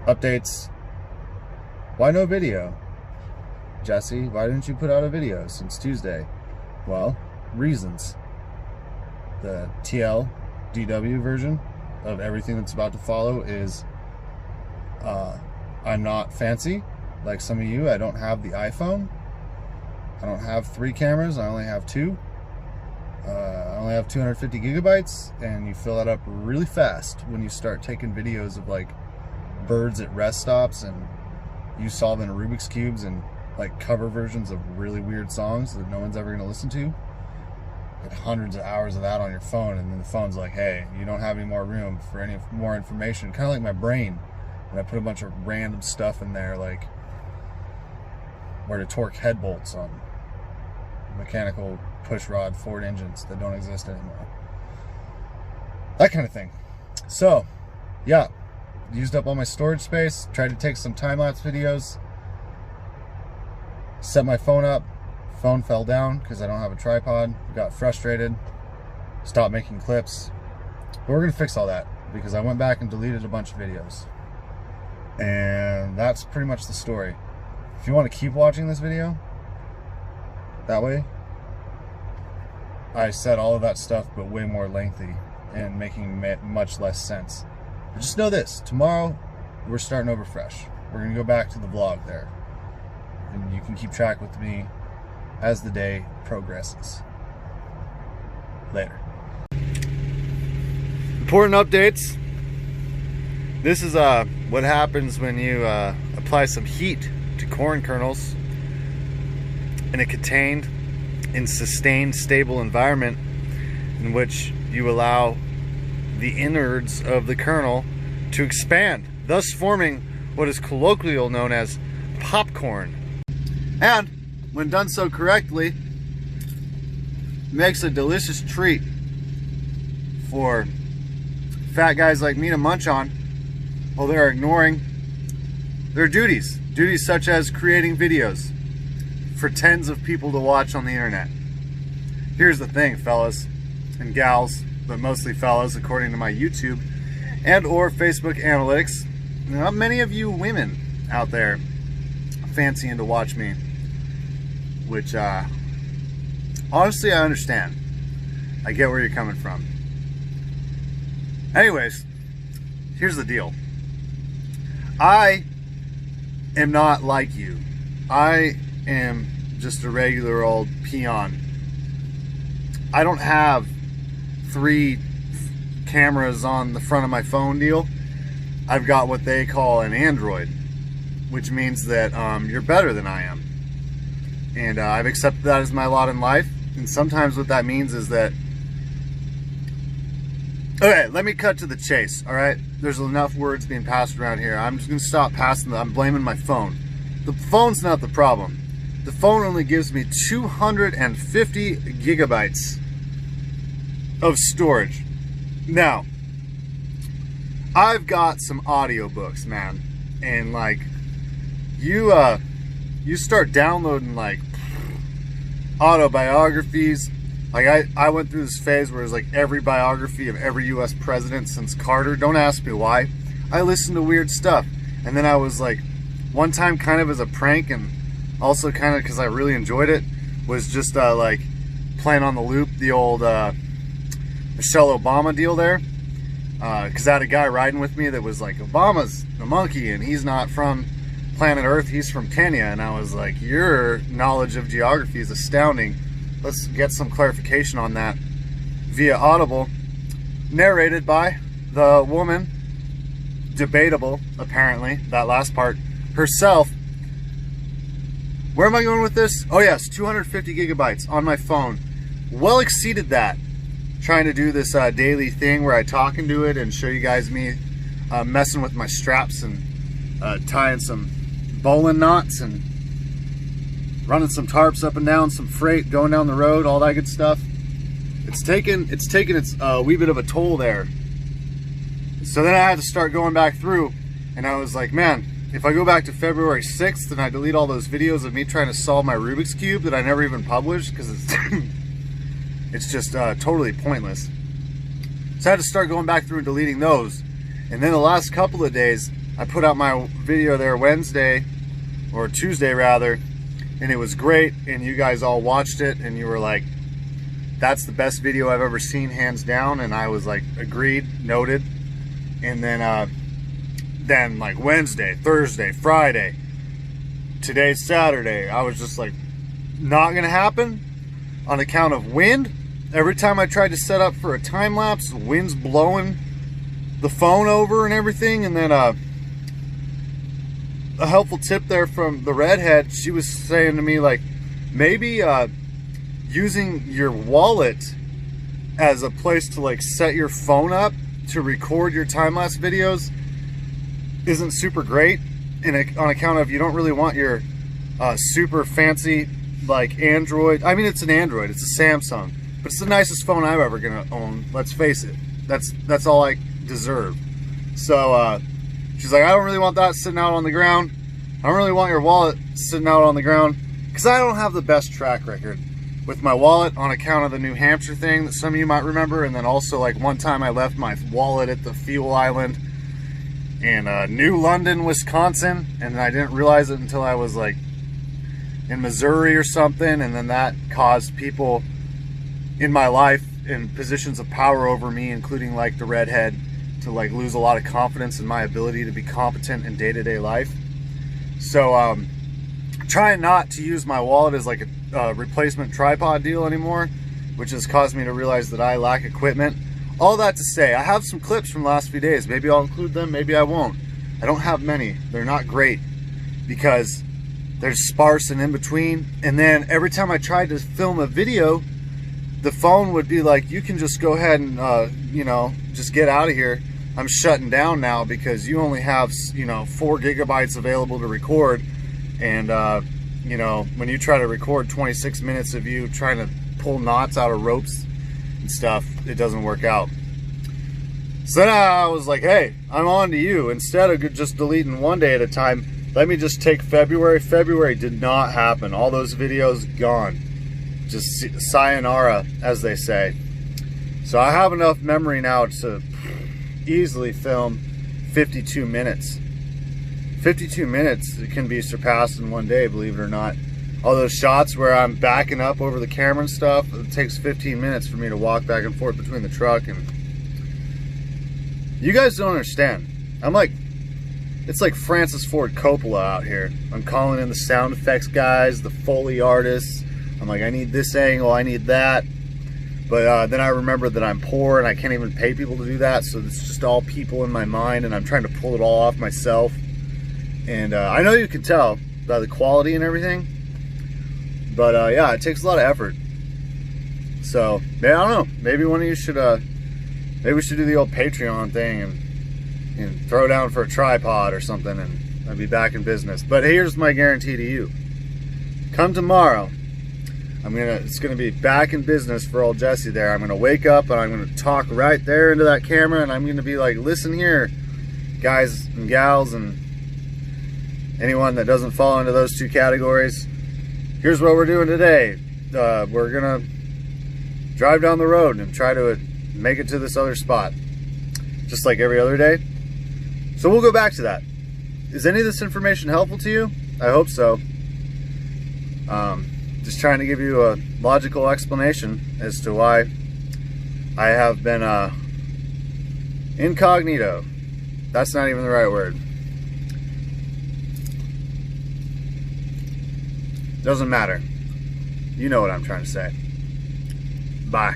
Updates. Why no video? Jesse, why didn't you put out a video since Tuesday? Well, reasons. The TL DW version of everything that's about to follow is I'm not fancy like some of you. I don't have the iPhone. I don't have 3 cameras. I only have 2. I only have 250 gigabytes, and you fill that up really fast when you start taking videos of like birds at rest stops and you solving Rubik's cubes and like cover versions of really weird songs that no one's ever going to listen to. Get hundreds of hours of that on your phone, and then the phone's like, hey, you don't have any more room for any more information. Kind of like my brain when I put a bunch of random stuff in there, like where to torque head bolts on mechanical pushrod Ford engines that don't exist anymore. That kind of thing. So, yeah, used up all my storage space, tried to take some time-lapse videos, set my phone up, phone fell down because I don't have a tripod, got frustrated, stopped making clips. But we're going to fix all that because I went back and deleted a bunch of videos. And that's pretty much the story. If you want to keep watching this video, that way, I said all of that stuff, but way more lengthy and making much less sense. But just know this, tomorrow, we're starting over fresh. We're going to go back to the vlog there. And you can keep track with me as the day progresses. Later. Important updates. This is what happens when you apply some heat to corn kernels in a contained and sustained stable environment in which you allow the innards of the kernel to expand, thus forming what is colloquially known as popcorn. And when done so correctly, makes a delicious treat for fat guys like me to munch on while they're ignoring their duties such as creating videos for tens of people to watch on the internet. Here's the thing, fellas and gals, but mostly fellas according to my YouTube and or Facebook analytics. Not many of you women out there fancying to watch me, which honestly I understand. I get where you're coming from. Anyways, here's the deal. I am not like you. I am just a regular old peon. I don't have 3 cameras on the front of my phone deal. I've got what they call an Android, which means that you're better than I am. And I've accepted that as my lot in life. And sometimes what that means is that... Okay, let me cut to the chase, alright? There's enough words being passed around here. I'm just going to stop passing them. I'm blaming my phone. The phone's not the problem. The phone only gives me 250 gigabytes of storage. Now, I've got some audiobooks, man. And like, you start downloading like autobiographies. Like I went through this phase where it was like every biography of every US president since Carter. Don't ask me why. I listened to weird stuff. And then I was like, one time kind of as a prank and also kind of because I really enjoyed it, was just like playing on the loop the old Michelle Obama deal there. Because I had a guy riding with me that was like, Obama's a monkey and he's not from planet Earth, he's from Kenya. And I was like, your knowledge of geography is astounding. Let's get some clarification on that via Audible, narrated by the woman, debatable apparently, that last part, herself. Where am I going with this? Oh yes, 250 gigabytes on my phone. Well exceeded that. Trying to do this daily thing where I talk into it and show you guys me messing with my straps and tying some bowline knots and running some tarps up and down, some freight going down the road, all that good stuff. It's taken its wee bit of a toll there. So then I had to start going back through, and I was like, man, if I go back to February 6th and I delete all those videos of me trying to solve my Rubik's Cube that I never even published because it's just totally pointless. So I had to start going back through and deleting those. And then the last couple of days, I put out my video there Wednesday, or Tuesday rather, and it was great, and you guys all watched it, and you were like, that's the best video I've ever seen, hands down. And I was like, agreed, noted. And then like Wednesday, Thursday, Friday, today's Saturday, I was just like, not gonna happen on account of wind. Every time I tried to set up for a time lapse, the wind's blowing the phone over and everything. And then a helpful tip there from the redhead, she was saying to me like, maybe using your wallet as a place to like set your phone up to record your time-lapse videos isn't super great, on account of you don't really want your super fancy like Android. I mean, it's an Android, it's a Samsung, but it's the nicest phone I'm ever gonna own, let's face it. That's all I deserve. So she's like, I don't really want that sitting out on the ground. I don't really want your wallet sitting out on the ground, because I don't have the best track record with my wallet on account of the New Hampshire thing that some of you might remember. And then also like one time I left my wallet at the fuel island in New London, Wisconsin, and I didn't realize it until I was like in Missouri or something, and then that caused people in my life in positions of power over me, including like the redhead, to like lose a lot of confidence in my ability to be competent in day-to-day life. So trying not to use my wallet as like a replacement tripod deal anymore, which has caused me to realize that I lack equipment. All that to say, I have some clips from the last few days. Maybe I'll include them, maybe I won't. I don't have many. They're not great because they're sparse and in between. And then every time I tried to film a video, the phone would be like, you can just go ahead and you know, just get out of here. I'm shutting down now because you only have, you know, 4 gigabytes available to record. And you know, when you try to record 26 minutes of you trying to pull knots out of ropes and stuff, it doesn't work out. So then I was like, hey, I'm on to you. Instead of just deleting one day at a time, let me just take February. February did not happen. All those videos gone. Just sayonara, as they say. So I have enough memory now to easily film 52 minutes. 52 minutes can be surpassed in one day, believe it or not. All those shots where I'm backing up over the camera and stuff, it takes 15 minutes for me to walk back and forth between the truck. And you guys don't understand. I'm like, it's like Francis Ford Coppola out here. I'm calling in the sound effects guys, the Foley artists. I'm like, I need this angle, I need that. But then I remember that I'm poor and I can't even pay people to do that. So it's just all people in my mind, and I'm trying to pull it all off myself. And I know you can tell by the quality and everything, but yeah, it takes a lot of effort. So I don't know, maybe one of you should maybe we should do the old Patreon thing and throw down for a tripod or something, and I'll be back in business. But here's my guarantee to you: come tomorrow, it's gonna be back in business for old Jesse there. I'm gonna wake up and I'm gonna talk right there into that camera, and I'm gonna be like, listen here, guys and gals, and anyone that doesn't fall into those two categories, here's what we're doing today. We're gonna drive down the road and try to make it to this other spot, just like every other day. So we'll go back to that. Is any of this information helpful to you? I hope so. Just trying to give you a logical explanation as to why I have been incognito. That's not even the right word. Doesn't matter. You know what I'm trying to say. Bye.